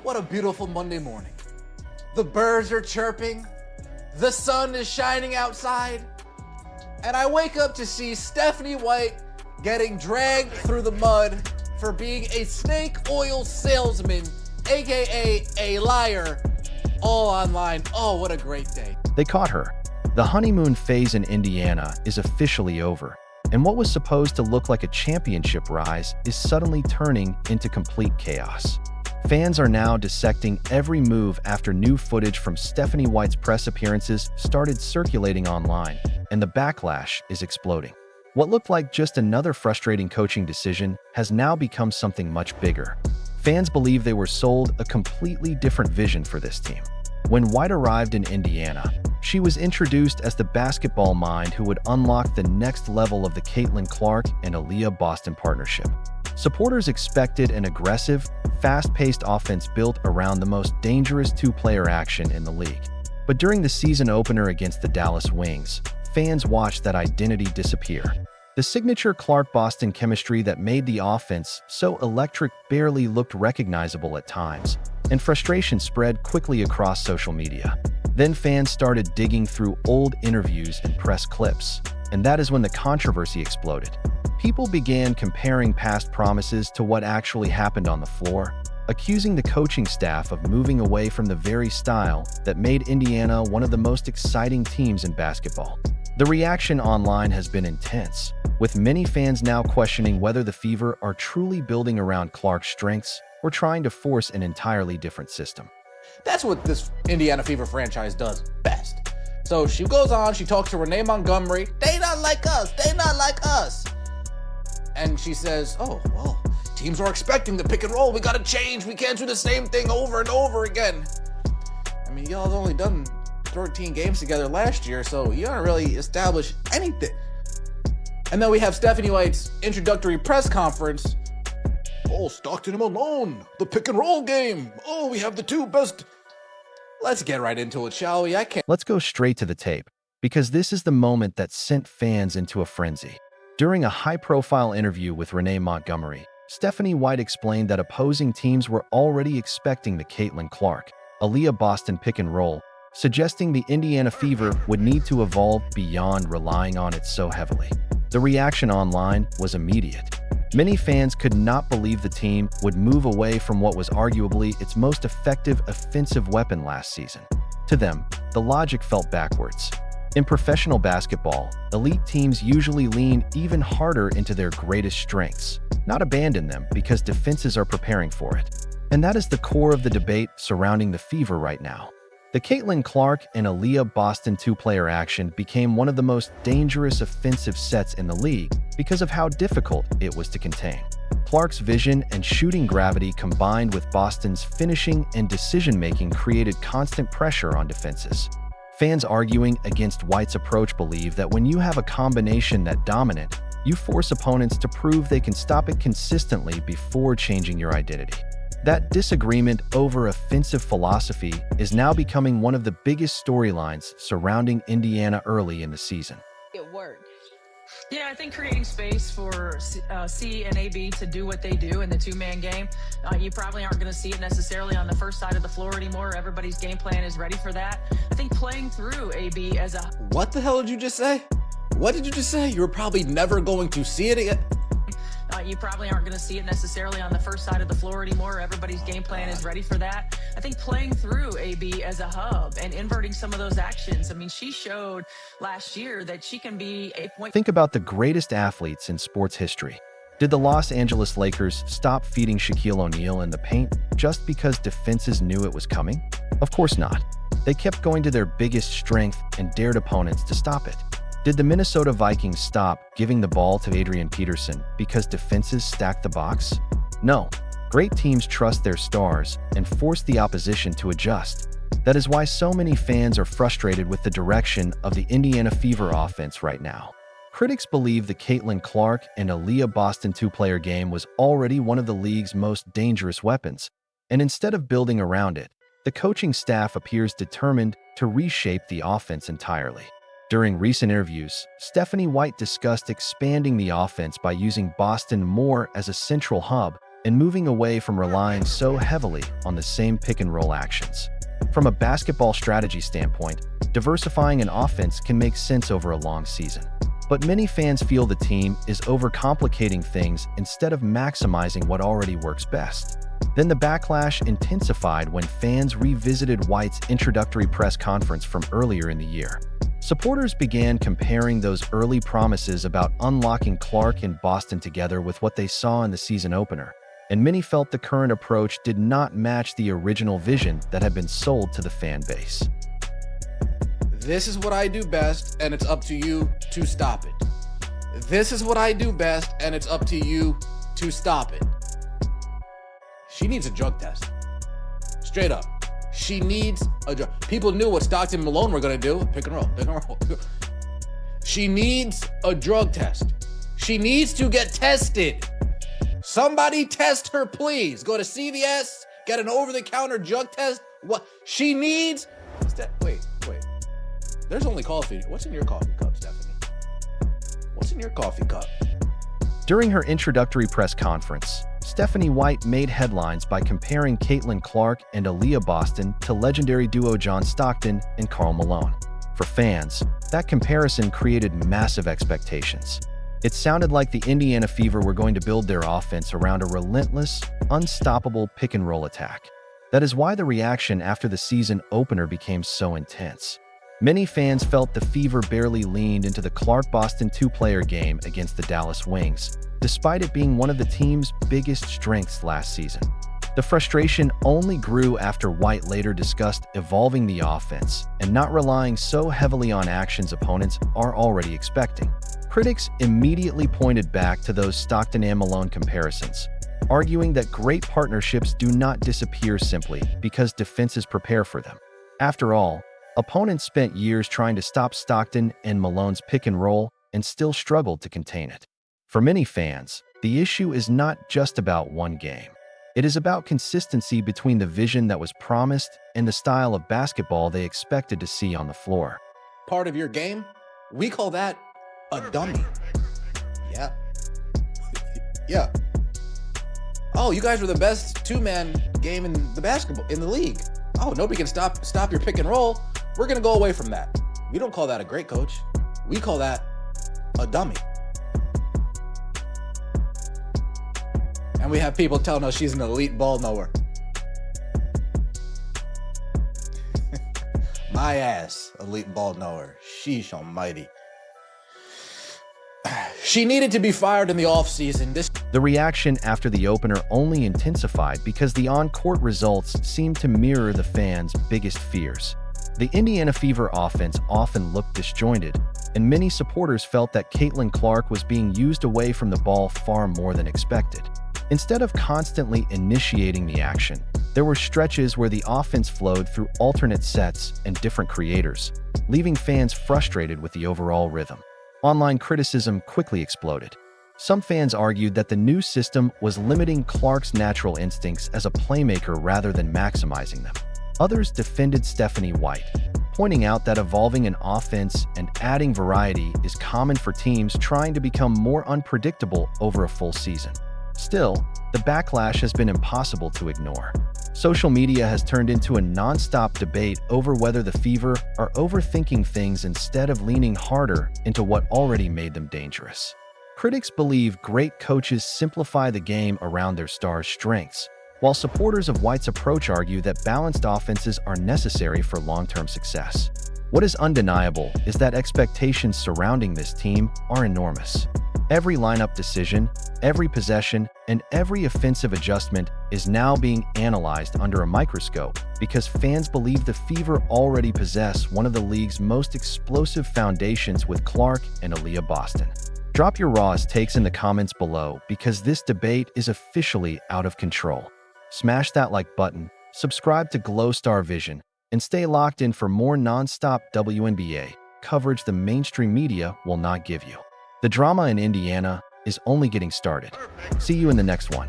What a beautiful Monday morning. The birds are chirping, the sun is shining outside, and I wake up to see Stephanie White getting dragged through the mud for being a snake oil salesman, aka a liar, all online. Oh, what a great day. They caught her. The honeymoon phase in Indiana is officially over, and what was supposed to look like a championship rise is suddenly turning into complete chaos. Fans are now dissecting every move after new footage from Stephanie White's press appearances started circulating online, and the backlash is exploding. What looked like just another frustrating coaching decision has now become something much bigger. Fans believe they were sold a completely different vision for this team. When White arrived in Indiana, she was introduced as the basketball mind who would unlock the next level of the Caitlin Clark and Aaliyah Boston partnership. Supporters expected an aggressive, fast-paced offense built around the most dangerous two-player action in the league. But during the season opener against the Dallas Wings, fans watched that identity disappear. The signature Clark-Boston chemistry that made the offense so electric barely looked recognizable at times, and frustration spread quickly across social media. Then fans started digging through old interviews and press clips, and that is when the controversy exploded. People began comparing past promises to what actually happened on the floor, accusing the coaching staff of moving away from the very style that made Indiana one of the most exciting teams in basketball. The reaction online has been intense, with many fans now questioning whether the Fever are truly building around Clark's strengths or trying to force an entirely different system. That's what this Indiana Fever franchise does best. So she goes on, she talks to Renee Montgomery. They not like us. They not like us. And she says, oh, well, teams are expecting the pick and roll. We got to change. We can't do the same thing over and over again. I mean, y'all only done 13 games together last year, so you haven't really established anything. And then we have Stephanie White's introductory press conference. Oh, Stockton and Malone, the pick and roll game. Oh, we have the two best. Let's get right into it, shall we? Let's go straight to the tape, because this is the moment that sent fans into a frenzy. During a high-profile interview with Renee Montgomery, Stephanie White explained that opposing teams were already expecting the Caitlin Clark, Aaliyah Boston pick and roll, suggesting the Indiana Fever would need to evolve beyond relying on it so heavily. The reaction online was immediate. Many fans could not believe the team would move away from what was arguably its most effective offensive weapon last season. To them, the logic felt backwards. In professional basketball, elite teams usually lean even harder into their greatest strengths, not abandon them because defenses are preparing for it. And that is the core of the debate surrounding the Fever right now. The Caitlin Clark and Aaliyah Boston two-player action became one of the most dangerous offensive sets in the league because of how difficult it was to contain. Clark's vision and shooting gravity combined with Boston's finishing and decision-making created constant pressure on defenses. Fans arguing against White's approach believe that when you have a combination that dominant, you force opponents to prove they can stop it consistently before changing your identity. That disagreement over offensive philosophy is now becoming one of the biggest storylines surrounding Indiana early in the season. It worked. Yeah, I think creating space for C and AB to do what they do in the two-man game, you probably aren't going to see it necessarily on the first side of the floor anymore. Everybody's game plan is ready for that. I think playing through AB as a... What the hell did you just say? What did you just say? You're probably never going to see it again. You probably aren't going to see it necessarily on the first side of the floor anymore. Everybody's game plan is ready for that. I think playing through AB as a hub and inverting some of those actions. I mean, she showed last year that she can be a point. Think about the greatest athletes in sports history. Did the Los Angeles Lakers stop feeding Shaquille O'Neal in the paint just because defenses knew it was coming? Of course not. They kept going to their biggest strength and dared opponents to stop it. Did the Minnesota Vikings stop giving the ball to Adrian Peterson because defenses stacked the box? No. Great teams trust their stars and force the opposition to adjust. That is why so many fans are frustrated with the direction of the Indiana Fever offense right now. Critics believe the Caitlin Clark and Aaliyah Boston two-player game was already one of the league's most dangerous weapons, and instead of building around it, the coaching staff appears determined to reshape the offense entirely. During recent interviews, Stephanie White discussed expanding the offense by using Boston more as a central hub and moving away from relying so heavily on the same pick-and-roll actions. From a basketball strategy standpoint, diversifying an offense can make sense over a long season. But many fans feel the team is overcomplicating things instead of maximizing what already works best. Then the backlash intensified when fans revisited White's introductory press conference from earlier in the year. Supporters began comparing those early promises about unlocking Clark and Boston together with what they saw in the season opener, and many felt the current approach did not match the original vision that had been sold to the fan base. This is what I do best, and it's up to you to stop it. This is what I do best, and it's up to you to stop it. She needs a drug test. Straight up. She needs a drug. People knew what Stockton and Malone were going to do. Pick and roll, pick and roll. She needs a drug test. She needs to get tested. Somebody test her, please. Go to CVS, get an over-the-counter drug test. What? She needs... Wait. There's only coffee. What's in your coffee cup, Stephanie? What's in your coffee cup? During her introductory press conference, Stephanie White made headlines by comparing Caitlin Clark and Aaliyah Boston to legendary duo John Stockton and Karl Malone. For fans, that comparison created massive expectations. It sounded like the Indiana Fever were going to build their offense around a relentless, unstoppable pick-and-roll attack. That is why the reaction after the season opener became so intense. Many fans felt the Fever barely leaned into the Clark-Boston two-player game against the Dallas Wings, despite it being one of the team's biggest strengths last season. The frustration only grew after White later discussed evolving the offense and not relying so heavily on actions opponents are already expecting. Critics immediately pointed back to those Stockton and Malone comparisons, arguing that great partnerships do not disappear simply because defenses prepare for them. After all, opponents spent years trying to stop Stockton and Malone's pick and roll and still struggled to contain it. For many fans, the issue is not just about one game. It is about consistency between the vision that was promised and the style of basketball they expected to see on the floor. Part of your game? We call that a dummy. Yeah. Yeah. Oh, you guys were the best two-man game in the league. Oh, nobody can stop your pick and roll. We're going to go away from that. We don't call that a great coach. We call that a dummy. And we have people telling us she's an elite ball knower. My ass, elite ball knower. Sheesh almighty. She needed to be fired in the offseason. The reaction after the opener only intensified because the on-court results seemed to mirror the fans' biggest fears. The Indiana Fever offense often looked disjointed, and many supporters felt that Caitlin Clark was being used away from the ball far more than expected. Instead of constantly initiating the action, there were stretches where the offense flowed through alternate sets and different creators, leaving fans frustrated with the overall rhythm. Online criticism quickly exploded. Some fans argued that the new system was limiting Clark's natural instincts as a playmaker rather than maximizing them. Others defended Stephanie White, pointing out that evolving an offense and adding variety is common for teams trying to become more unpredictable over a full season. Still, the backlash has been impossible to ignore. Social media has turned into a non-stop debate over whether the Fever are overthinking things instead of leaning harder into what already made them dangerous. Critics believe great coaches simplify the game around their stars' strengths, while supporters of White's approach argue that balanced offenses are necessary for long-term success. What is undeniable is that expectations surrounding this team are enormous. Every lineup decision, every possession, and every offensive adjustment is now being analyzed under a microscope because fans believe the Fever already possess one of the league's most explosive foundations with Clark and Aaliyah Boston. Drop your rawest takes in the comments below because this debate is officially out of control. Smash that like button, subscribe to Glow Star Vision, and stay locked in for more non-stop WNBA coverage the mainstream media will not give you. The drama in Indiana is only getting started. See you in the next one.